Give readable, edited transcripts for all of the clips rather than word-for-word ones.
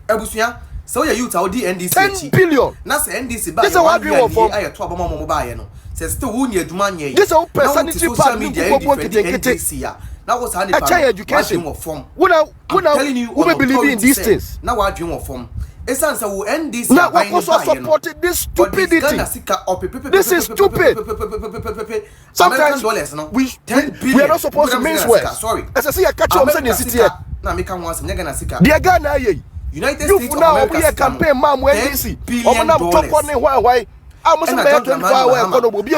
Ebusuya, so you youth our NDC 10 billion. That's NDC. This is what we want from. I to abama mobile no. Says still who near Dumanye. This is all personality part media NDC. Now what's happening? Education. When I believe in these things. Now what dream of form. Essence will NDC. Now what was supported this stupidity? This is stupid. Sometimes we are not supposed to mean words. Sorry. As I see a catch up in the city here. Now make once Naganasika. The Ghana United States of now America we are campaign man NDC. Why? I must have 24 hours economy. They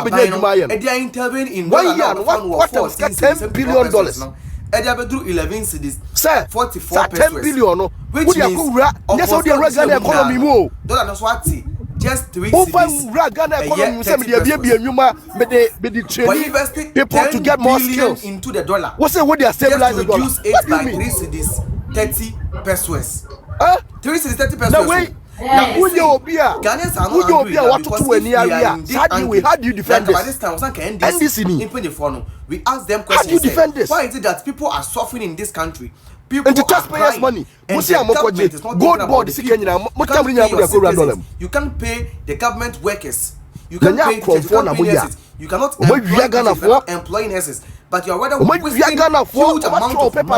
are intervening in what $10 billion. Edabedru 11 cities, sir. 44 10 billion. Which means yes, how the Ghana economy mo. Dollar no swati. Just 3 cities. Ghana economy say me be nyuma me the training people to get more skills into the dollar. What say what they are stabilize the dollar? Reduce it by 3 cities 30 pesos. 3 cities 30 pesos. No way. Now, who you obia? Ghanaians are not angry what to do any area. How do you defend this? By this time, we ask them questions. How do you defend this? Why is it that people are suffering in this country? People and the taxpayers' money. And the government is not gold board. You can't pay the government workers. You can't pay nurses. You cannot employ nurses. But you are rather wasting huge amount of money.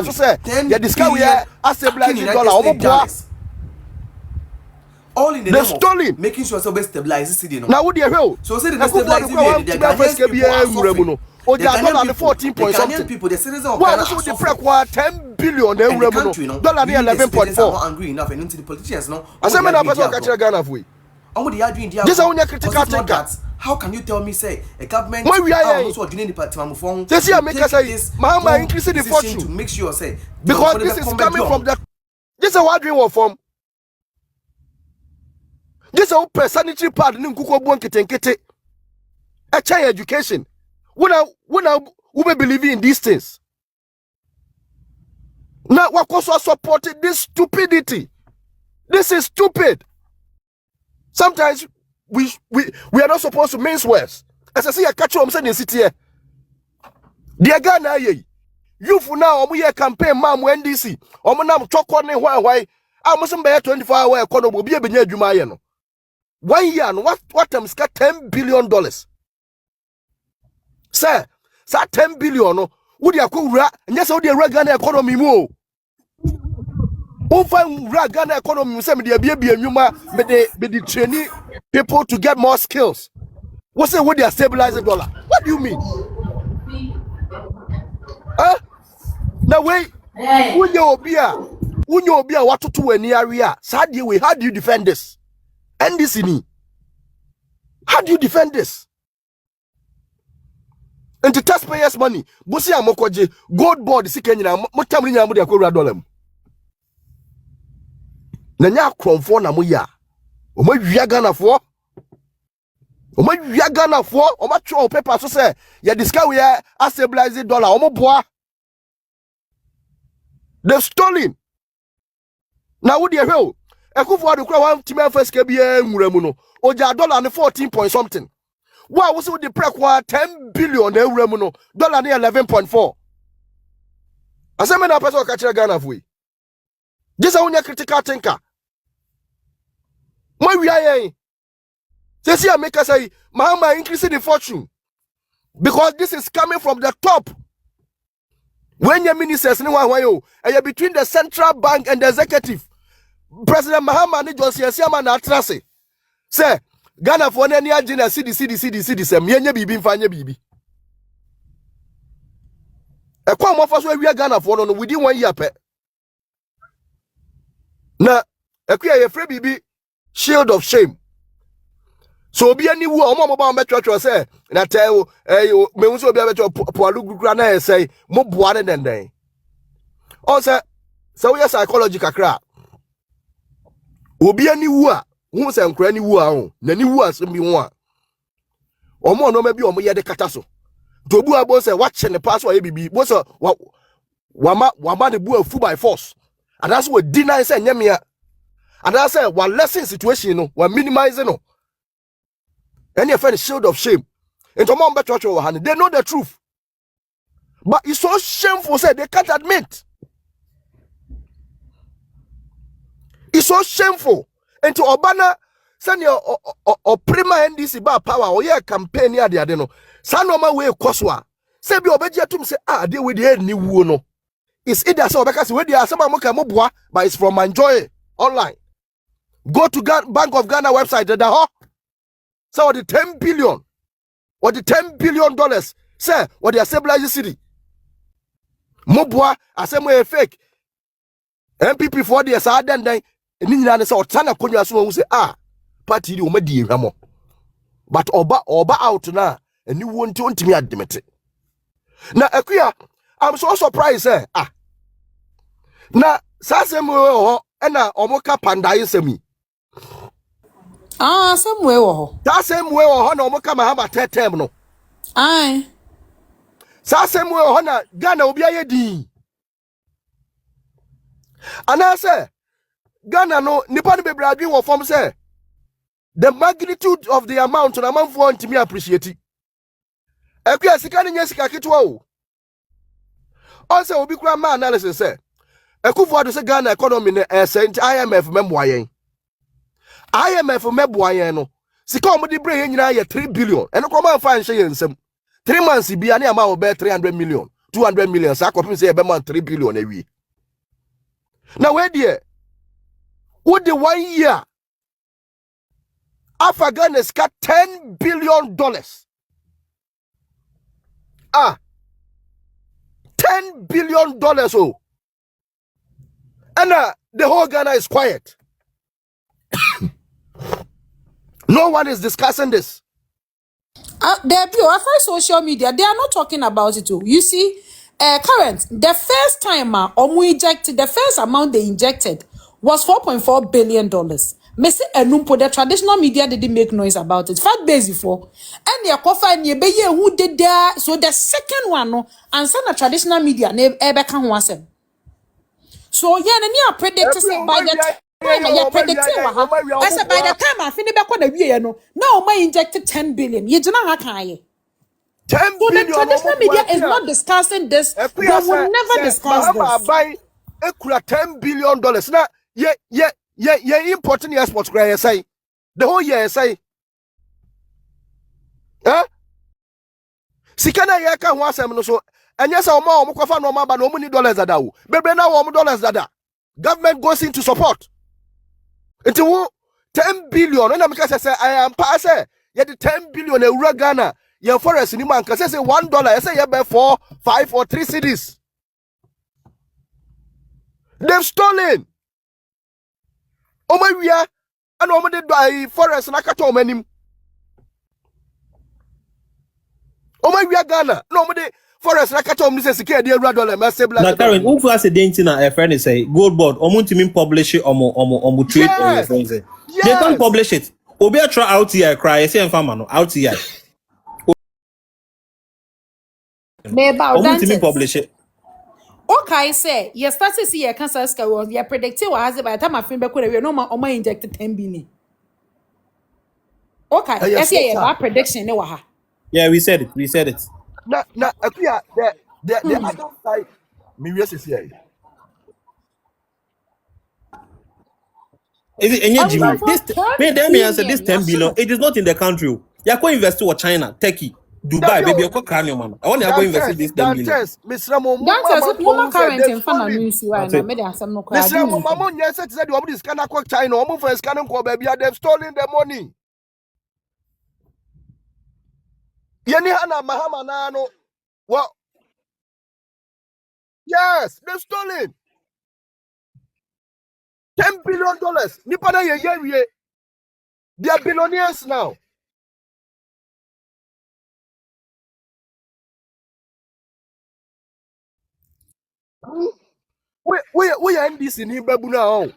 $10 billion. All in the name of making sure somebody stabilize the city. Now what do you know? So say the stabilizing the Ghanaian people are suffering. The Ghanaian 14 point something. People, the citizens of Ghana are suffering. 10 billion and the country, dollar near 11.4. Are not angry enough and into the politicians, no. I say, man, I catch Ghana for you. This is only a critical thinker. How can you tell me, say, a government when we are also doing the department this year make us say, Mahama increasing the fortune to make sure, say, because this is coming from the. This is what dream from. This is our personality part. Ninkuko buon kete. A child education. When I believe in these things. Now what also supported this stupidity. This is stupid. Sometimes we are not supposed to mince words. As I see a catch up in the city here. Dear Ghana, you for now we campaign mam NDC. Omonam chokone why. I must be 24 hour economy be a benya. 1 year and what times got $10 billion. Sir, 10 billion. Would you go and yes, how the Ghana economy more? Ghana economy say me be the training people to get more skills. What's it? What they are stabilizing dollar? What do you mean? Now wait. When you be what to do any area? How do you defend this? NDC, how do you defend this? And the taxpayers' money, Busi Amokoje, gold board, si Kenya, Motamri Yamudia Kura Dolem. Nanya Cromfo Namuya. Omo Yagana for Omacho paper so say, ya discover we are stabilizing dollar, Omo bois. They've stolen. Now, what do you know? Ekufu adu kura one team first KBA muramuno. Oja dollar and 14 point something. Why was it the prekwa 10 billion muramuno? Dollar near 11.4. Aseme na person catch Ghana for. This is only critical thinker. Why we are say make us say Mahama increasing the fortune. Because this is coming from the top. When your ministers and you're between the central bank and the executive. President Mahama ni Josie Siama na atrase. Say Ghana for any agenda CD say mienye bibi mfanye bibi. E kwa mo faso wi Ghana for no within 1 year pe. Na ekua ye free bibi shield of shame. So obi ani wu omo ba metwetwe say na tell me unso obi abetwe poalu gugura na say mo boa ne denden. On say so we psychology kakra. Obi ani wu a hu se nkra ni wu a ho na ni wu asem bi ho a omo no ma bi omo ye de kata so to bu abo se wa che ne pass wa ye bibi bo so wa ma de bu afu by force and that's what deny say nyamia and that's say wa lessen situation no wa minimize no any friend shield of shame into mom bet church wa han they know the truth but it's so shameful say they can't admit. It's so shameful. And to Obana, send your prima NDC bar power or your campaign ya de adeno. Sanoma way koswa. Say be obedia to say deal with the ni no. It's either so because we there some amoka mobwa, but it's from Enjoy online. Go to Bank of Ghana website so the 10 billion or the $10 billion say what they are stabilizing city. Mobwa asem fake. MPP for the sa den den ni nyina ne say otana konwa so hu say party di o ma di ehwamo. But oba out na ani wonti ontimi ademete. Na akuya I'm so surprised na sasem we ho na omoka pandai semi. Same way wo. That same way ho na omoka mahama tetem no. Aye. Sasem we ho na Ghana obi ayedi. Ana say Ghana no nipa no bebre adwen wo form say the magnitude of the amount na manfo ntimi appreciate. Akuya sika ne nya sika ketwa o. Also obi kura ma analysis say Ekufuado say Ghana economy ne IMF memboa yen. IMF memboa yen no. Sika omudi bre yen nyina ye 3 billion. Eno ko man fa nhye yen nsem. 3 months bia na ma wo be 300 million, 200 million. Sa ko say e be man 3 billion awie. Now where there? Who the 1 year? Ghana's got $10 billion. $10 billion. Oh. And the whole Ghana is quiet. No one is discussing this. I find social media, they are not talking about it too. You see, current, the first time the first amount they injected was $4.4 billion. Mese enumpo, the traditional media didn't make noise about it. Fact base before. And the kofa and ye who did there. So the second one, no, and some traditional media, ebe kan wasem. So yeah, and you predicted by the time you predicted I said by the time I finish back on the year, no, now my injected 10 billion. You do not have 10 so billion. the traditional media is not discussing this. They will never discuss this. Buy $10 billion. Now, yeah, importing the exports. Say the whole year say, Sikana yaka wasem no so. And yes, our mom kofa no but no money dollars that now. Bebe na $1 that. Government goes into support. Into 10 billion. When I say I am pass the 10 billion euro Ghana. Your forest in man say $1. I say you buy 4, 5 or 3 cities. They've stolen. Oh my we are and oh my buy forest na kato manim. Oh my we are Ghana. No my forest na kato me say secure the $1 me say black. Na Karen, who for say den na a friend say gold board omuntimi publish it omo trade or your friends say. They can't publish it. Obi a try out here cry say enfama no out here. Omuntimi publish it. Okay, say yes, start to see your cancer scale. You're predicting what has it by the time I feel back when we no more injected 10 billion. Okay, let's see your prediction. Yeah, we said it. Na akuya the other side me yes is here. Is it any Jimmy? This 10 billion. It is not in the country. You are going to invest in China, Turkey, Dubai, baby. You cranium man. I want to go invest in this 10 billion. That's what current in front of me. I made some no cry. Mama, yes, said you want this China, baby. They've stolen the money. Yani hana mahama nano. Well, yes, they've stolen $10 billion. Nipana ye. They are billionaires now. We are NDC in Babu now.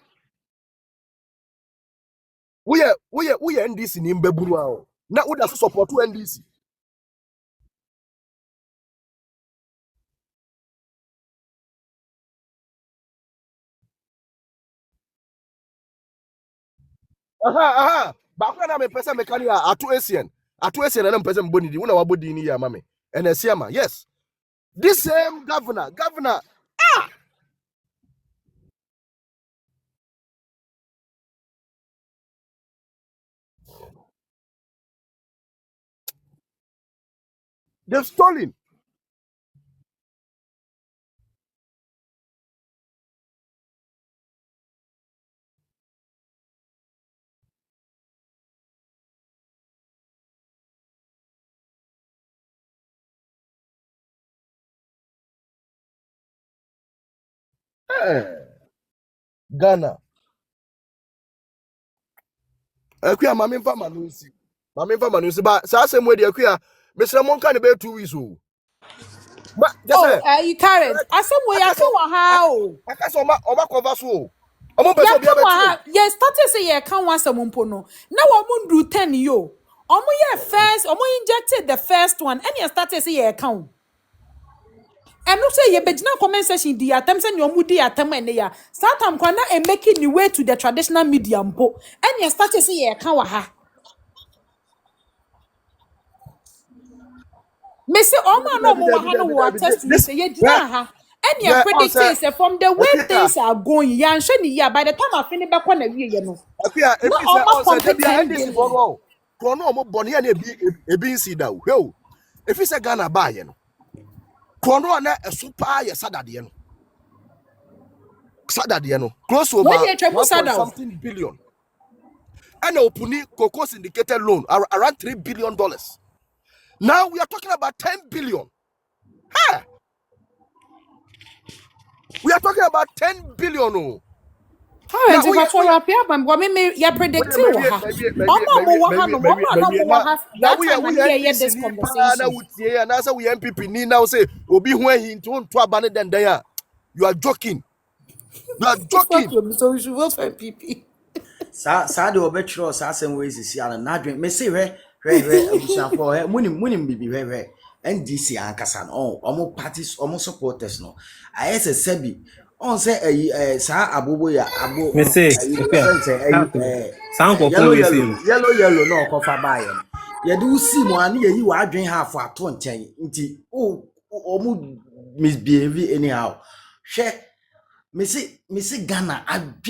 We are NDC in Babu now. Now we have support to NDC. But when I'm a person mechanic at Asian and I'm person body when our body ni ya mame. And yes. This same governor. They've stolen. Ghana. Akuya mame mfa manusi. Mame mfa manusi ba sa asem we de akuya mesra monka ne be 2 weeks o. Ma just Oh, say you current. I said we are come how. akasa oma cover so o. Omo Ya person obi come abeti. ha. Ya started say ya can once a mumpo no. Now we do 10 yo. Omo ye first, omo injected the first one. And you started say ya can. And no say ye begina comment section di atem say nyomu di atem ene ya. Start am kwana and making the way to the traditional media mpo. And you started say ya can wa ha. Me say Oma no mo wa ha no wa test we This say ye where dina ha. And you where predict answer say from the way akuya things are going, ya nhwe ni ya by the time I finish back on the way you know. akuya No efi say almost answer dey complete be 10 NDC for billion. no. To no omo bone ya na ebi nsi da o. He efi say Ghana ba ye no. To no na eso pa ye sadade no. Sadade no. Close When over you trouble 1 point saddle. something billion. And opuni cocoa syndicated loan around $3 billion. Now we are talking about 10 billion. Hey, we are talking about 10 billion. Oh. Now Current if we I are show up here, but me ya predict you ha. Oma mo wa ha no, oma no mo wa ha now that time we and here NDC this ni pa na conversation. wutie and now we MPP ni now say obi hu ahin to nto abane den ya. You are joking. You are Fuck joking. you, so we should vote for PP. Sa de obetro sa asem we sisi ala na adwen me se hwe abusuafo he munim bibi hwe NDC ankasa no omo parties omo supporters no ayese sebi on say sa abobo ya abo Me say, okay. friend say Sound for yellow we say. yellow no kofa bae no ye do see mo an ye yi wa adwen half ato nchen nti omo misbehave anyhow hwe Missy Ghana, I've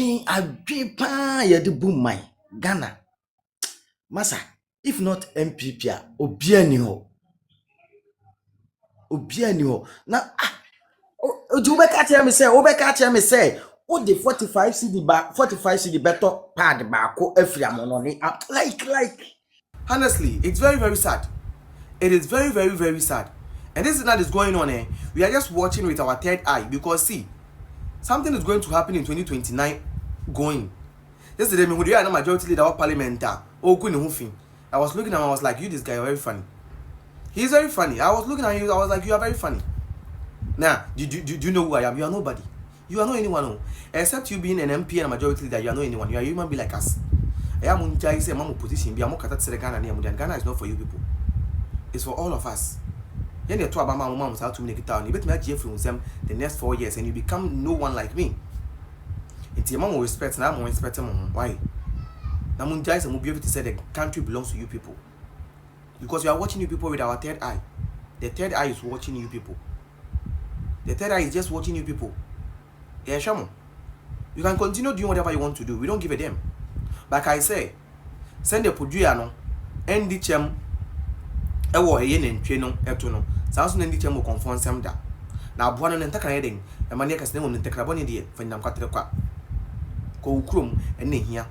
pa ya de boom my Ghana. Massa, if not MPP, Obiani ho. Now, Obeka me say, oh, the 45 CD back, 45 CD better pad back, every money. Like. Honestly, it's very, very sad. It is very, very, very sad. And this is that is going on, eh? We are just watching with our third eye because, see, something is going to happen in 2029 going. Yesterday, me who are majority leader of parliament. Oh, I was looking at him, I was like, you, this guy, are very funny. He's very funny. I was looking at you, I was like, you are very funny. Now, do you know who I am? You are nobody. You are not anyone. No. Except you being an MP and a majority leader, you are not anyone. You are a human being like us. I am on a position. Ghana is not for you people. It's for all of us. Then you talk about my mom how to make it down. You better make from them the next 4 years and you become no one like me. It's your mom will respect and I'm more respecting mom. Why? Now Munjai will be able to say the country belongs to you people. Because we are watching you people with our third eye. The third eye is watching you people. The third eye is just watching you people. Yeah, Shamu. You can continue doing whatever you want to do. We don't give a damn. Like I say, send the Pudiano, NDCM, ewo eye nantwe no eto no sanso na NDCM will confirm some da. Na aboa no ntaka yeden, e mane ka sene won ntakra bone de fanyam kwatre kwa. Ko ukrom ene hia.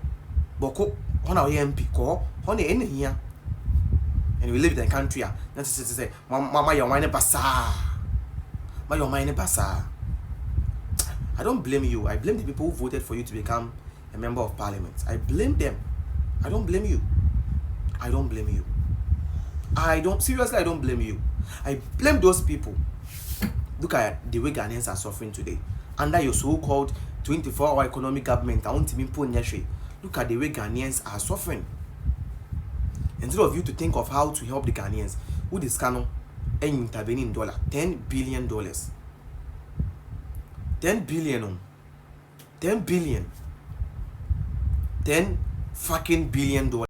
Boko hona we MP ko hona ene hia. And we live in the country that say mama your wine basa. Ma your wine basa. I don't blame you. I blame the people who voted for you to become a member of parliament. I blame them. I don't blame you. I don't blame you. Seriously, I don't blame you. I blame those people. Look at the way Ghanaians are suffering today. Under your so-called 24-hour economic government, I want to be put. Look at the way Ghanaians are suffering. Instead of you to think of how to help the Ghanaians, who this cano and intervene in dollar, $10 billion. 10 billion. 10 billion. 10 fucking billion dollars.